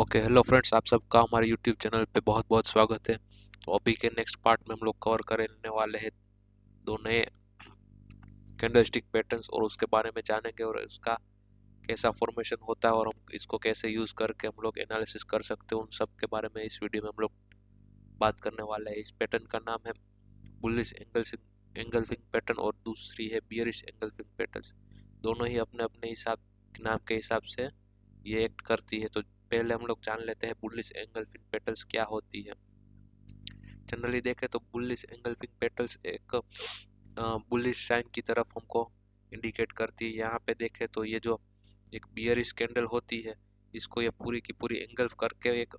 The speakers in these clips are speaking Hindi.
ओके, हेलो फ्रेंड्स, आप सबका हमारे यूट्यूब चैनल पे बहुत बहुत स्वागत है। तो अभी के नेक्स्ट पार्ट में हम लोग कवर करने वाले हैं दो नए कैंडलस्टिक पैटर्न्स और उसके बारे में जानेंगे और इसका कैसा फॉर्मेशन होता है और हम इसको कैसे यूज़ करके हम लोग एनालिसिस कर सकते हैं, उन सब के बारे में इस वीडियो में हम लोग बात करने वाले हैं। इस पैटर्न का नाम है बुलिश एंगल्फिंग पैटर्न और दूसरी है बियरिश एंगल्फिंग पैटर्न। दोनों ही अपने अपने हिसाब नाम के हिसाब से ये एक्ट करती है। तो पहले हम लोग जान लेते हैं बुलिश एंगल्फिंग पेटल्स क्या होती है। जनरली देखें तो बुलिश एंगल्फिंग पेटल्स एक बुलिश साइन की तरफ हमको इंडिकेट करती है। यहाँ पे देखें तो ये जो एक बियरिश कैंडल होती है, इसको ये पूरी की पूरी एंगल्फ करके एक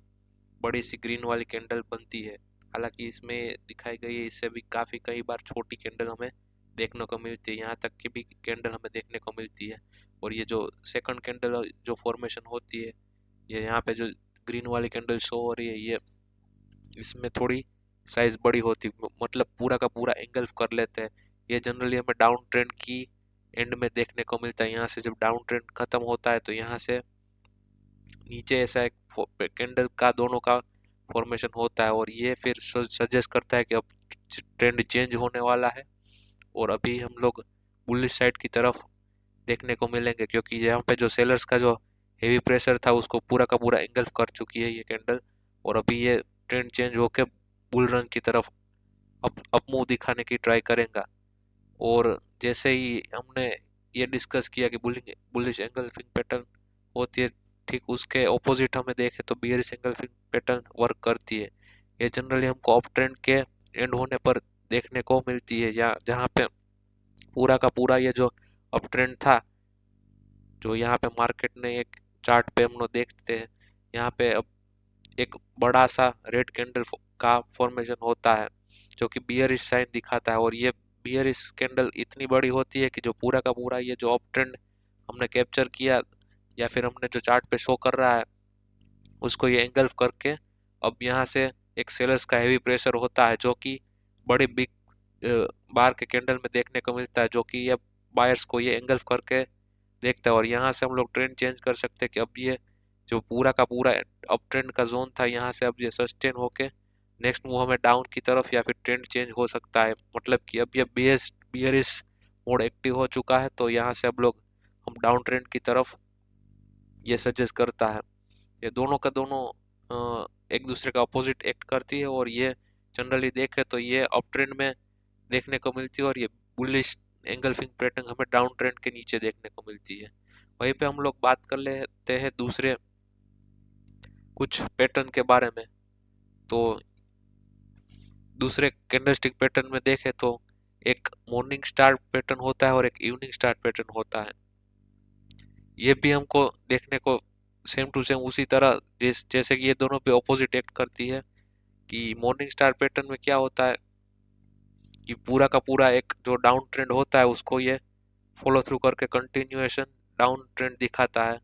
बड़ी सी ग्रीन वाली कैंडल बनती है। हालांकि इसमें दिखाई गई है इससे भी काफ़ी कई बार छोटी कैंडल हमें देखने को मिलती है, यहाँ तक की भी कैंडल हमें देखने को मिलती है। और ये जो सेकंड कैंडल जो फॉर्मेशन होती है, ये यहाँ पे जो ग्रीन वाली कैंडल शो हो रही है, ये इसमें थोड़ी साइज बड़ी होती है, मतलब पूरा का पूरा एंगल्फ कर लेते हैं। ये जनरली हमें डाउन ट्रेंड की एंड में देखने को मिलता है। यहाँ से जब डाउन ट्रेंड खत्म होता है तो यहाँ से नीचे ऐसा एक कैंडल का दोनों का फॉर्मेशन होता है और ये फिर सजेस्ट करता है कि अब ट्रेंड चेंज होने वाला है और अभी हम लोग बुलिश साइड की तरफ देखने को मिलेंगे, क्योंकि यहाँ पे जो सेलर्स का जो हेवी प्रेशर था उसको पूरा का पूरा एंगल्फ कर चुकी है ये कैंडल। और अभी ये ट्रेंड चेंज होके बुल रन की तरफ अप मूव दिखाने की ट्राई करेगा। और जैसे ही हमने ये डिस्कस किया कि बुलिश एंगल्फिंग पैटर्न होती है, ठीक उसके ऑपोजिट हमें देखें तो बियरिश एंगल्फिंग पैटर्न वर्क करती है। ये जनरली हमको अप ट्रेंड के एंड होने पर देखने को मिलती है, जहाँ पे पूरा का पूरा ये जो अप ट्रेंड था, जो यहाँ पे मार्केट ने एक चार्ट पे हम लोग देखते हैं, यहाँ पे अब एक बड़ा सा रेड कैंडल का फॉर्मेशन होता है जो कि बियरिश साइन दिखाता है। और ये बियरिश कैंडल इतनी बड़ी होती है कि जो पूरा का पूरा ये जो अप ट्रेंड हमने कैप्चर किया या फिर हमने जो चार्ट पे शो कर रहा है उसको ये एंगल्फ करके अब यहाँ से एक सेलर्स का हेवी प्रेशर होता है जो कि बड़ी बिग बार के कैंडल में देखने को मिलता है, जो कि ये बायर्स को ये एंगल्फ करके देखता है। और यहाँ से हम लोग ट्रेंड चेंज कर सकते हैं कि अब ये जो पूरा का पूरा अप ट्रेंड का जोन था, यहाँ से अब ये सस्टेन होके नेक्स्ट मूव हमें डाउन की तरफ या फिर ट्रेंड चेंज हो सकता है। मतलब कि अब ये बियरिश मोड एक्टिव हो चुका है, तो यहाँ से अब लोग हम डाउन ट्रेंड की तरफ ये सजेस्ट करता है। ये दोनों का दोनों एक दूसरे का अपोजिट एक्ट करती है और ये जनरली देखे तो ये अप ट्रेंड में देखने को मिलती है और ये बुलिश एंगल्फिंग पैटर्न हमें डाउन ट्रेंड के नीचे देखने को मिलती है। वहीं पे हम लोग बात कर लेते हैं दूसरे कुछ पैटर्न के बारे में। तो दूसरे कैंडलस्टिक पैटर्न में देखें तो एक मॉर्निंग स्टार पैटर्न होता है और एक इवनिंग स्टार पैटर्न होता है। ये भी हमको देखने को सेम टू सेम उसी तरह जैसे कि ये दोनों पे ऑपोजिट एक्ट करती है। कि मॉर्निंग स्टार पैटर्न में क्या होता है कि पूरा का पूरा एक जो डाउन ट्रेंड होता है उसको ये फॉलो थ्रू करके कंटिन्यूएशन डाउन ट्रेंड दिखाता है।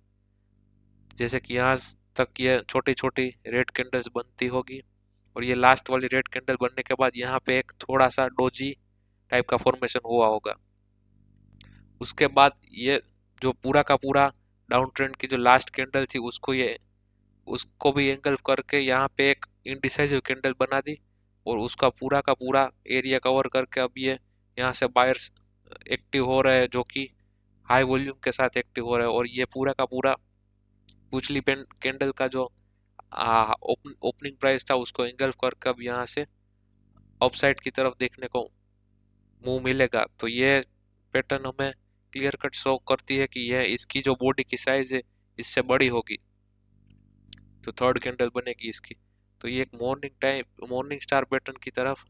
जैसे कि यहाँ तक ये छोटी छोटी रेड कैंडल्स बनती होगी और ये लास्ट वाली रेड कैंडल बनने के बाद यहाँ पे एक थोड़ा सा डोजी टाइप का फॉर्मेशन हुआ होगा। उसके बाद ये जो पूरा का पूरा डाउन ट्रेंड की जो लास्ट कैंडल थी उसको भी एंगल्फ करके यहाँ पे एक इंडिसाइसिव कैंडल बना दी और उसका पूरा का पूरा एरिया कवर करके अब ये यहाँ से बायर्स एक्टिव हो रहे हैं, जो कि हाई वॉल्यूम के साथ एक्टिव हो रहे हैं। और ये पूरा का पूरा पिछली कैंडल का जो ओपनिंग प्राइस था उसको एंगल्फ करके अब यहाँ से अपसाइड की तरफ देखने को मुंह मिलेगा। तो ये पैटर्न हमें क्लियर कट शो करती है कि यह इसकी जो बॉडी की साइज है इससे बड़ी होगी, जो थर्ड कैंडल बनेगी इसकी। तो ये एक मॉर्निंग स्टार पैटर्न की तरफ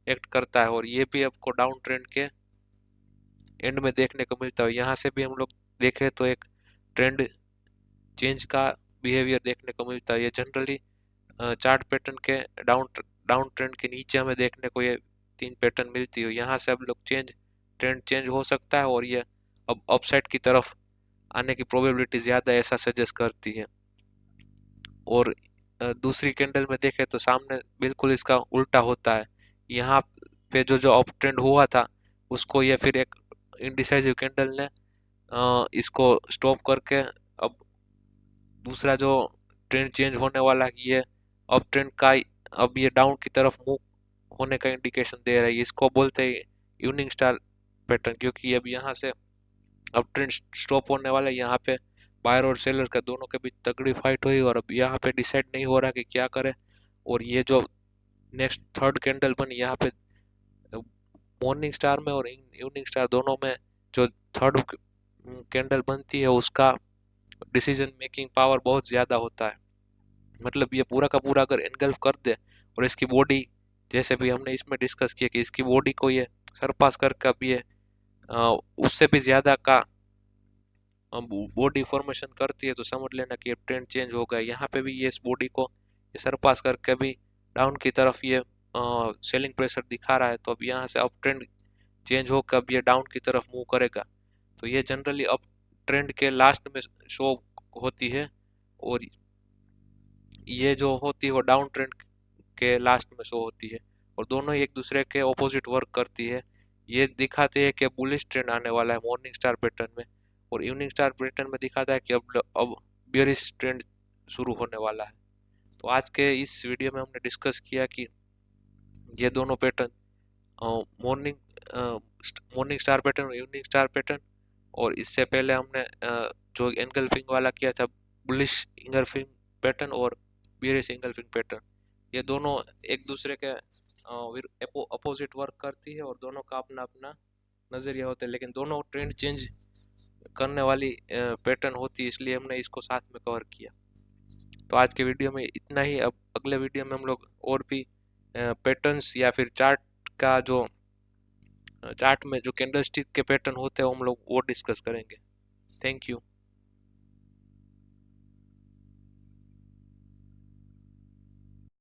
एक्ट करता है और ये भी आपको डाउन ट्रेंड के एंड में देखने को मिलता है। यहाँ से भी हम लोग देखें तो एक ट्रेंड चेंज का बिहेवियर देखने को मिलता है। ये जनरली चार्ट पैटर्न के डाउन ट्रेंड के नीचे हमें देखने को ये तीन पैटर्न मिलती है। यहाँ से अब लोग ट्रेंड चेंज हो सकता है और ये अब अपसाइड की तरफ आने की प्रोबेबिलिटी ज़्यादा ऐसा सजेस्ट करती है। और दूसरी कैंडल में देखें तो सामने बिल्कुल इसका उल्टा होता है। यहाँ पे जो अप ट्रेंड हुआ था उसको ये फिर एक इंडिसाइसिव कैंडल ने इसको स्टॉप करके अब दूसरा जो ट्रेंड चेंज होने वाला है कि ये अब ट्रेंड का अब ये डाउन की तरफ मूव होने का इंडिकेशन दे रहा है। इसको बोलते हैं इवनिंग स्टार पैटर्न, क्योंकि अब यहाँ से अब ट्रेंड स्टॉप होने वाला है। यहाँ पे बायर और सेलर का दोनों के बीच तगड़ी फाइट हुई और अब यहाँ पे डिसाइड नहीं हो रहा कि क्या करे। और ये जो नेक्स्ट थर्ड कैंडल बनी यहाँ पे मॉर्निंग स्टार में और इवनिंग स्टार दोनों में, जो थर्ड कैंडल बनती है उसका डिसीजन मेकिंग पावर बहुत ज़्यादा होता है। मतलब ये पूरा का पूरा अगर एनगल्फ कर दे और इसकी बॉडी, जैसे भी हमने इसमें डिस्कस किया कि इसकी बॉडी को ये सरपास करके अब ये उससे भी ज़्यादा का बॉडी फॉर्मेशन करती है, तो समझ लेना कि ट्रेंड चेंज हो गया। यहाँ पे भी ये इस बॉडी को ये सरपास करके भी डाउन की तरफ ये सेलिंग प्रेशर दिखा रहा है। तो अब यहाँ से अप ट्रेंड चेंज होकर अब ये डाउन की तरफ मूव करेगा। तो ये जनरली अप ट्रेंड के लास्ट में शो होती है और ये जो होती है वो डाउन ट्रेंड के लास्ट में शो होती है, और दोनों ही एक दूसरे के ऑपोजिट वर्क करती है। ये दिखाते हैं कि बुलिश ट्रेंड आने वाला है मॉर्निंग स्टार पैटर्न में, और इवनिंग स्टार पैटर्न में दिखाता है कि अब बियरिश ट्रेंड शुरू होने वाला है। तो आज के इस वीडियो में हमने डिस्कस किया कि ये दोनों pattern morning morning star pattern और इवनिंग स्टार पैटर्न, और इससे पहले हमने जो एंगल्फिंग वाला किया था बुलिश इंगल्फिंग पैटर्न और बियरिश इंगल्फिंग पैटर्न, ये दोनों एक दूसरे के अपोजिट वर्क करती है और दोनों का अपना अपना नज़रिया होता है, लेकिन दोनों ट्रेंड चेंज करने वाली पैटर्न होती है, इसलिए हमने इसको साथ में कवर किया। तो आज के वीडियो में इतना ही। अब अगले वीडियो में हम लोग और भी पैटर्न्स या फिर चार्ट का जो चार्ट में जो कैंडलस्टिक के पैटर्न होते हैं हम लोग वो डिस्कस करेंगे। Thank you.